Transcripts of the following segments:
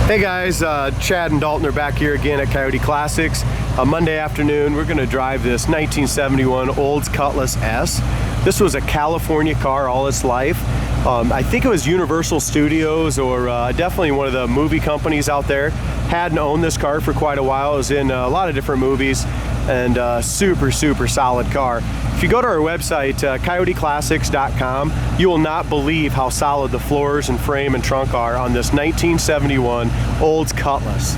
Hey guys, Chad and Dalton are back here again at Coyote Classics. Monday afternoon, we're going to drive this 1971 Olds Cutlass S. This was a California car all its life. I think it was Universal Studios or definitely one of the movie companies out there. Hadn't owned this car for quite a while. It was in a lot of different movies and super solid car. If you go to our website, coyoteclassics.com, you will not believe how solid the floors and frame and trunk are on this 1971 Olds Cutlass.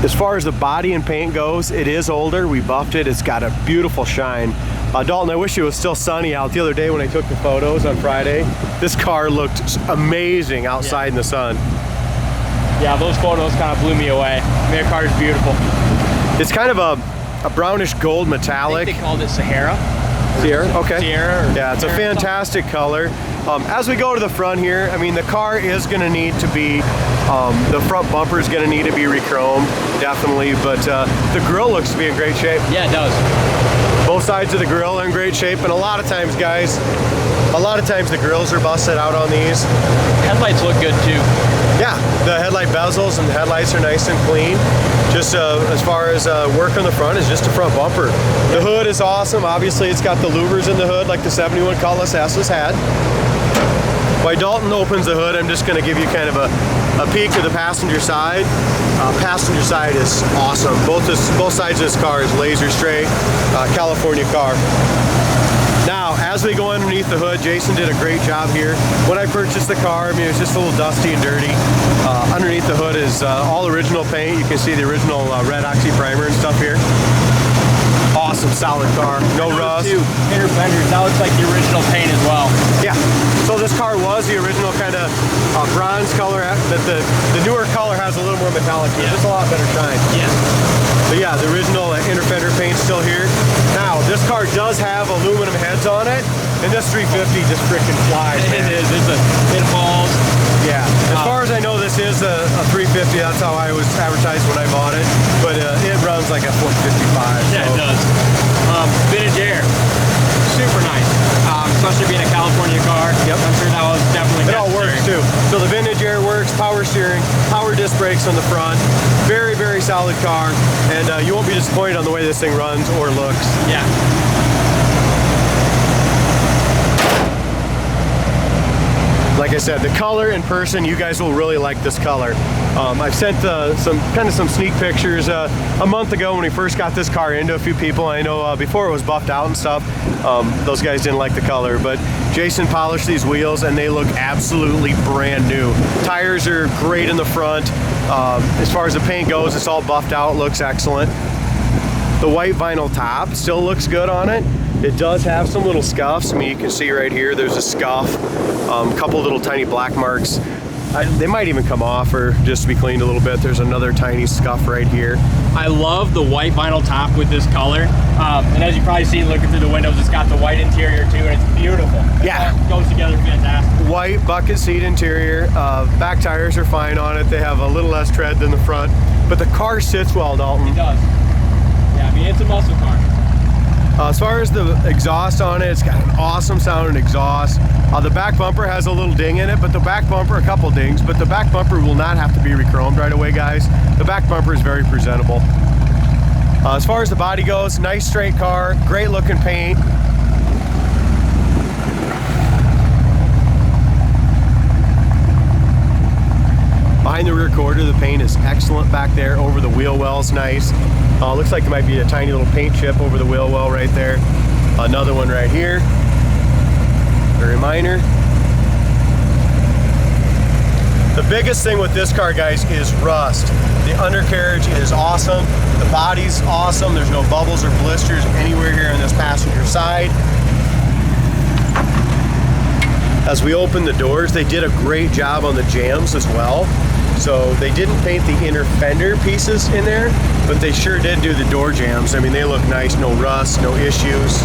As far as the body and paint goes, it is older. We buffed it. It's got a beautiful shine. Dalton, I wish it was still sunny out. The other day when I took the photos on Friday, this car looked amazing outside in the sun. Yeah, those photos kind of blew me away. I mean, the car is beautiful. It's kind of a brownish gold metallic. I think they called it Sahara. Sierra, okay. Sierra. Yeah, it's a fantastic color. As we go to the front here, I mean, the car is going to need to be, the front bumper is going to need to be re-chromed, definitely, but the grille looks to be in great shape. Yeah, it does. Both sides of the grille are in great shape, and a lot of times, guys, the grills are busted out on these. Headlights look good too. Yeah, the headlight bezels and the headlights are nice and clean. Just as far as work on the front is just a front bumper. The hood is awesome. Obviously, it's got the louvers in the hood like the 71 Cutlass S has had. While Dalton opens the hood, I'm just going to give you kind of a peek of the passenger side. Passenger side is awesome. Both sides of this car is laser straight, California car. Now, as we go underneath the hood, Jason did a great job here. When I purchased the car, I mean, it was just a little dusty and dirty. Underneath the hood is all original paint. You can see the original red oxy primer and stuff here. Awesome, solid car, no rust. Inner fenders, that looks like the original paint as well. Yeah, so this car was the original kind of bronze color, but the newer color has a little more metallic to it. Just a lot better shine. Yeah. But yeah, the original inner fender paint's still here. Now, this car does have aluminum heads on it, and this 350 just freaking flies, man. It is, it falls. Yeah, as far as I know, this is a 350. That's how I was advertised when I bought it, but it runs like a 455. Yeah, so. It does. Vintage air, super nice, especially being a California car. Yep. I'm sure that was definitely necessary. It all works too. So the vintage air works, power steering, power disc brakes on the front. Very solid car, and you won't be disappointed on the way this thing runs or looks. Yeah. Like I said, the color in person, you guys will really like this color. I've sent some sneak pictures a month ago when we first got this car into a few people. I know before it was buffed out and stuff, those guys didn't like the color, but Jason polished these wheels and they look absolutely brand new. Tires are great in the front. As far as the paint goes, it's all buffed out, looks excellent. The white vinyl top still looks good on it. It does have some little scuffs. I mean, you can see right here, there's a scuff, a couple little tiny black marks. They might even come off or just be cleaned a little bit. There's another tiny scuff right here. I love the white vinyl top with this color. And as you probably see looking through the windows, it's got the white interior too, and it's beautiful. Yeah. It goes together fantastic. White bucket seat interior. Back tires are fine on it. They have a little less tread than the front, but the car sits well, Dalton. It does. Yeah, I mean, it's a muscle car. As far as the exhaust on it, it's got an awesome sounding exhaust. The back bumper has a little ding in it, but the back bumper, a couple dings, but the back bumper will not have to be re-chromed right away, guys. The back bumper is very presentable. As far as the body goes, nice straight car, great looking paint. Behind the rear quarter, the paint is excellent back there. Over the wheel well's nice. Looks like there might be a tiny little paint chip over the wheel well right there. Another one right here. Very minor. The biggest thing with this car, guys, is rust. The undercarriage is awesome. The body's awesome. There's no bubbles or blisters anywhere here on this passenger side. As we open the doors, they did a great job on the jambs as well. So they didn't paint the inner fender pieces in there, but they sure did do the door jambs. I mean, they look nice, no rust, no issues.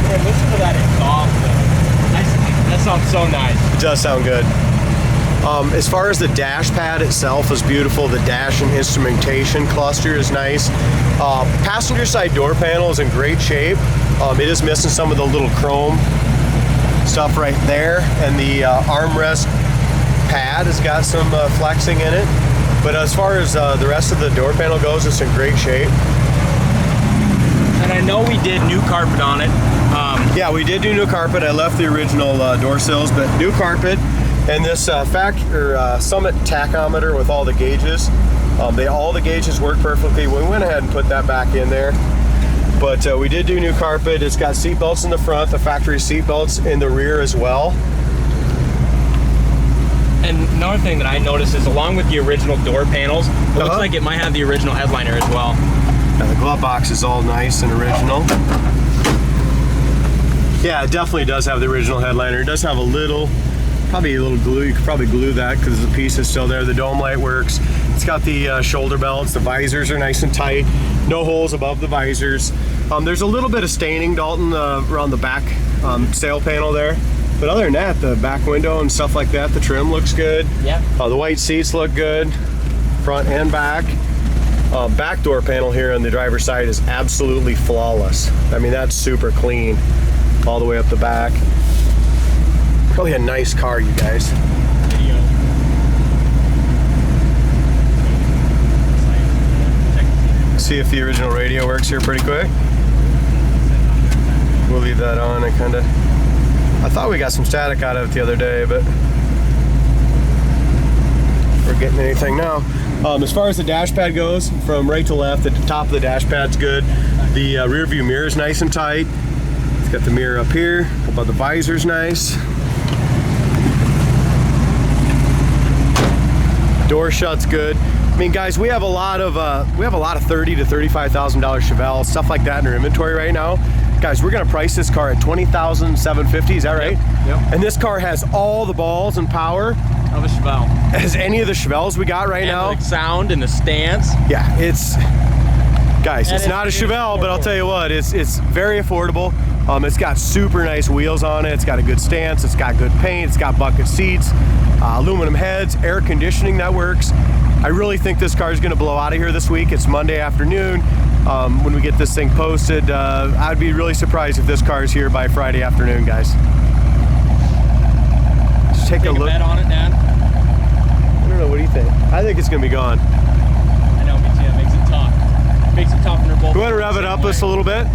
Hey, listen to that exhaust though. That sounds so nice. It does sound good. As far as the dash pad itself is beautiful. The dash and instrumentation cluster is nice. Passenger side door panel is in great shape. It is missing some of the little chrome stuff right there, and the armrest pad has got some flexing in it. But as far as the rest of the door panel goes, it's in great shape. And I know we did new carpet on it. Yeah, we did do new carpet. I left the original door sills, but new carpet. And this Summit tachometer with all the gauges. All the gauges work perfectly. We went ahead and put that back in there. But we did do new carpet. It's got seat belts in the front, the factory seat belts in the rear as well. And another thing that I noticed is along with the original door panels, it looks like it might have the original headliner as well. Yeah, the glove box is all nice and original. Yeah, it definitely does have the original headliner. It does have probably a little glue. You could probably glue that because the piece is still there. The dome light works. It's got the shoulder belts. The visors are nice and tight. No holes above the visors. There's a little bit of staining, Dalton, around the back sail panel there. But other than that, the back window and stuff like that, the trim looks good. Yeah. The white seats look good, front and back. Back door panel here on the driver's side is absolutely flawless. I mean, that's super clean all the way up the back. Probably a nice car, you guys. See if the original radio works here pretty quick. We'll leave that on and I thought we got some static out of it the other day, but we're getting anything now. As far as the dash pad goes, from right to left, the top of the dash pad's good. The rear view mirror is nice and tight. It's got the mirror up here. How about the visor's nice? Door shut's good. I mean, guys, we have a lot of $30,000 to $35,000 Chevelle stuff like that in our inventory right now. Guys, we're gonna price this car at $20,750. Is that right? Yep. And this car has all the balls and power Of a Chevelle. as any of the Chevelles we got right now. The sound and the stance. Yeah, it's And not a Chevelle, but I'll tell you what, it's very affordable. It's got super nice wheels on it. It's got a good stance. It's got good paint. It's got bucket seats, aluminum heads, air conditioning that works. I really think this car is going to blow out of here this week. It's Monday afternoon. When we get this thing posted, I'd be really surprised if this car is here by Friday afternoon, guys. Just take a look. Bet on it, Dad. I don't know. What do you think? I think it's going to be gone. I know, me too. It makes it tough. It makes it tough when they're both. We want to rev it up just a little bit.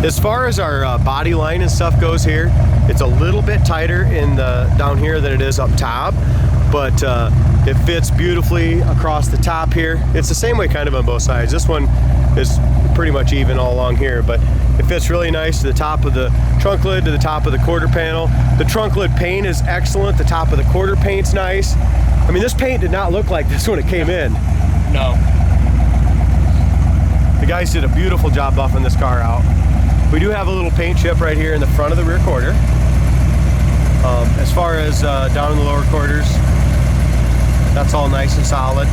As far as our body line and stuff goes here, it's a little bit tighter in the down here than it is up top, but it fits beautifully across the top here. It's the same way kind of on both sides. This one is pretty much even all along here, but it fits really nice to the top of the trunk lid, to the top of the quarter panel. The trunk lid paint is excellent. The top of the quarter paint's nice. I mean, this paint did not look like this when it came in. No. The guys did a beautiful job buffing this car out. We do have a little paint chip right here in the front of the rear quarter. As far as down in the lower quarters, that's all nice and solid.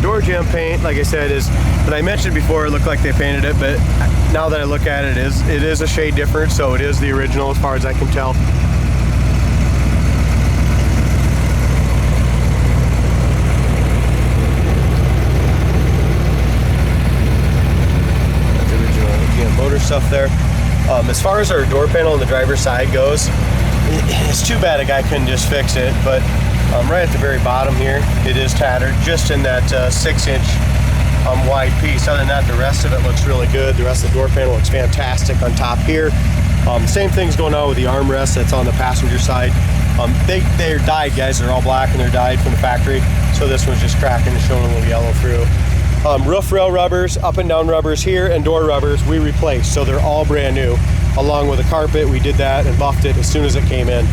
Door jamb paint, like I said, that I mentioned before, it looked like they painted it, but now that I look at it, it is a shade different, so it is the original as far as I can tell. Motor stuff there. As far as our door panel on the driver's side goes, it's too bad a guy couldn't just fix it, but right at the very bottom here, it is tattered just in that 6-inch wide piece. Other than that, the rest of it looks really good. The rest of the door panel looks fantastic on top here. Same thing's going on with the armrest that's on the passenger side. They're dyed, guys. They're all black and they're dyed from the factory, so this one's just cracking and showing a little yellow through. Roof rail rubbers, up and down rubbers here, and door rubbers we replaced, so they're all brand new. Along with the carpet, we did that and buffed it as soon as it came in.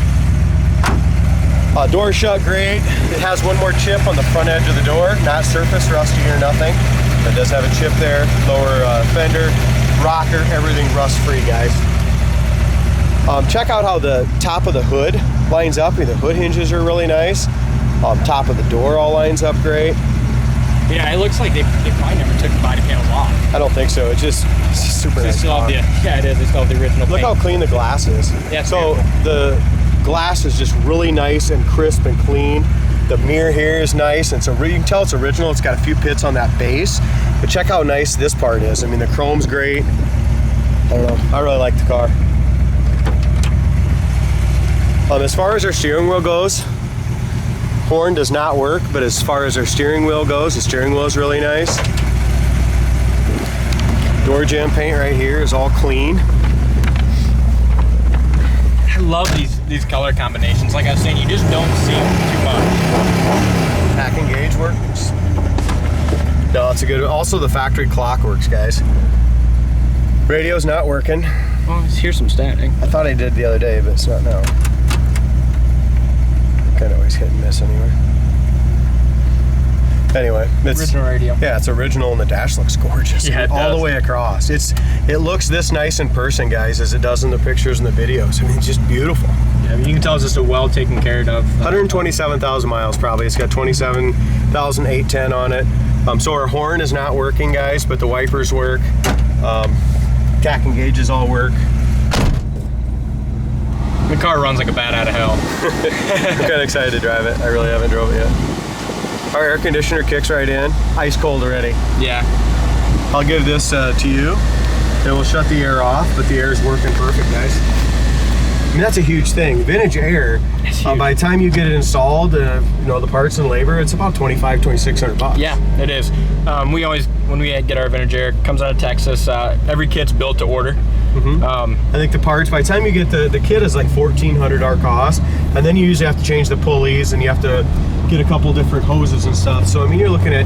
Door shut great. It has one more chip on the front edge of the door, not surface rusty or nothing. It does have a chip there. Lower fender, rocker, everything rust free, guys. Check out how the top of the hood lines up. The hood hinges are really nice. Top of the door all lines up great. Yeah, it looks like they probably never took the body panels off. I don't think so. It's just super nice car. Yeah, it is. They still have the original Look paint. how clean the glass is. Yeah, so beautiful. the glass is just really nice and crisp and clean. The mirror here is nice, and so you can tell it's original. It's got a few pits on that base, but check how nice this part is. I mean, the chrome's great. I don't know. I really like the car. As far as our steering wheel goes, horn does not work, but as far as our steering wheel goes, the steering wheel is really nice. Door jamb paint right here is all clean. I love these color combinations. Like I was saying, you just don't see them too much. Packing gauge works. No, it's a good. Also, the factory clock works, guys. Radio's not working. Well, here's some static. I thought I did the other day, but it's not now. Kind of always hit and miss anyway. Anyway, it's Original radio. Yeah, it's original, and the dash looks gorgeous. Yeah, it all does. the way across. It looks this nice in person, guys, as it does in the pictures and the videos. I mean, it's just beautiful. Yeah, I mean, you can tell it's just a well taken care of. 127,000 miles probably. It's got 27,810 on it. So our horn is not working, guys, but the wipers work. Tacking gauges all work. The car runs like a bat out of hell. I'm kind of excited to drive it. I really haven't drove it yet. Our air conditioner kicks right in. Ice cold already. Yeah. I'll give this to you. It will shut the air off, but the air is working perfect, guys. I mean, that's a huge thing. Vintage air, by the time you get it installed, you know, the parts and labor, it's about $2,500–2,600. Yeah, it is. We always, when we get our vintage air, it comes out of Texas. Every kit's built to order. I think the parts, by the time you get the kit is like $1,400 cost, and then you usually have to change the pulleys, and you have to get a couple different hoses and stuff. So I mean, you're looking at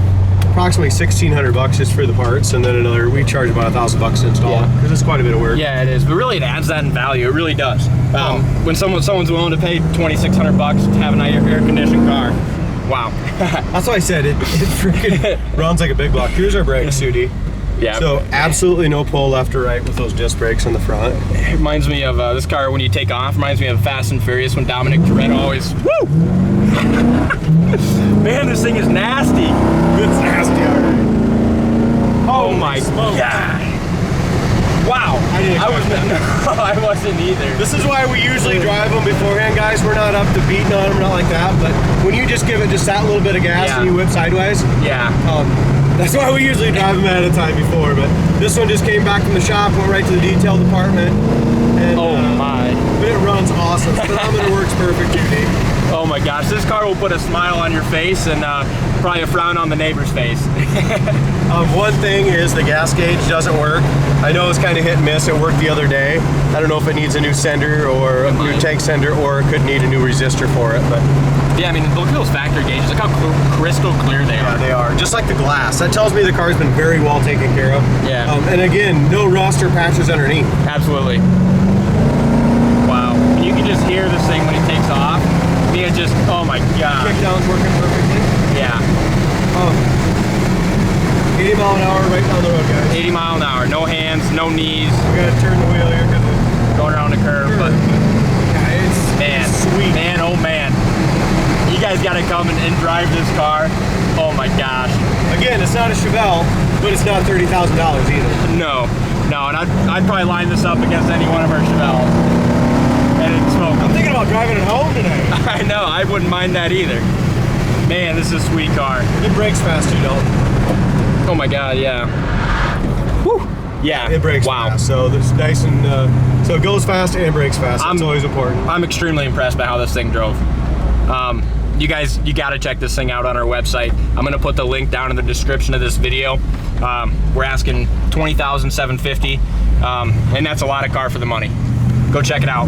approximately $1,600 just for the parts, and then another. We charge about $1,000 to install it because it's quite a bit of work. Yeah, it is. But really, it adds that in value. It really does. When someone's willing to pay $2,600 to have an air-conditioned car, wow. That's why I said it freaking runs like a big block. Here's our brakes, Sudi. Yeah. So absolutely no pull left or right with those disc brakes on the front. It reminds me of this car when you take off. Reminds me of Fast and Furious when Dominic Toretto always. Woo! Man, this thing is nasty. It's nasty, alright. Oh my god! Wow. I wasn't either. This is why we usually drive them beforehand, guys. We're not up to beating on them, not like that. But when you just give it just that little bit of gas and you whip sideways, that's why we usually drive them at a time before. But this one just came back from the shop, went right to the detail department. And, but it runs awesome. Speedometer works perfect, Judy. Oh my gosh, this car will put a smile on your face and probably a frown on the neighbor's face. One thing is the gas gauge doesn't work. I know it's kind of hit and miss. It worked the other day. I don't know if it needs a new sender or a new tank sender, or it could need a new resistor for it. But yeah, I mean, look at those factory gauges. Look how crystal clear they are. They are, just like the glass. That tells me the car's been very well taken care of. Yeah. And again, no rust or patches underneath. Absolutely. Wow. And you can just hear this thing when it takes off. I mean, it just, oh my god. Kickdown's working perfectly. Yeah. 80 mile an hour right down the road, guys. 80 mile an hour, no hands, no knees. We gotta turn the wheel here because it's going around the curve, but it's sweet. Man, oh man. You guys gotta come and drive this car. Oh my gosh. Again, it's not a Chevelle, but it's not $30,000 either. No, and I'd probably line this up against any one of our Chevelles. And it'd smoke. I'm thinking about driving it home today. I know, I wouldn't mind that either. Man, this is a sweet car. It brakes fast too, Dalton. Oh my god, yeah. Whew. Yeah. It brakes fast, so it's nice and so it goes fast and brakes fast. It's always important. I'm extremely impressed by how this thing drove. You guys, you gotta check this thing out on our website. I'm gonna put the link down in the description of this video. We're asking $20,750, and that's a lot of car for the money. Go check it out.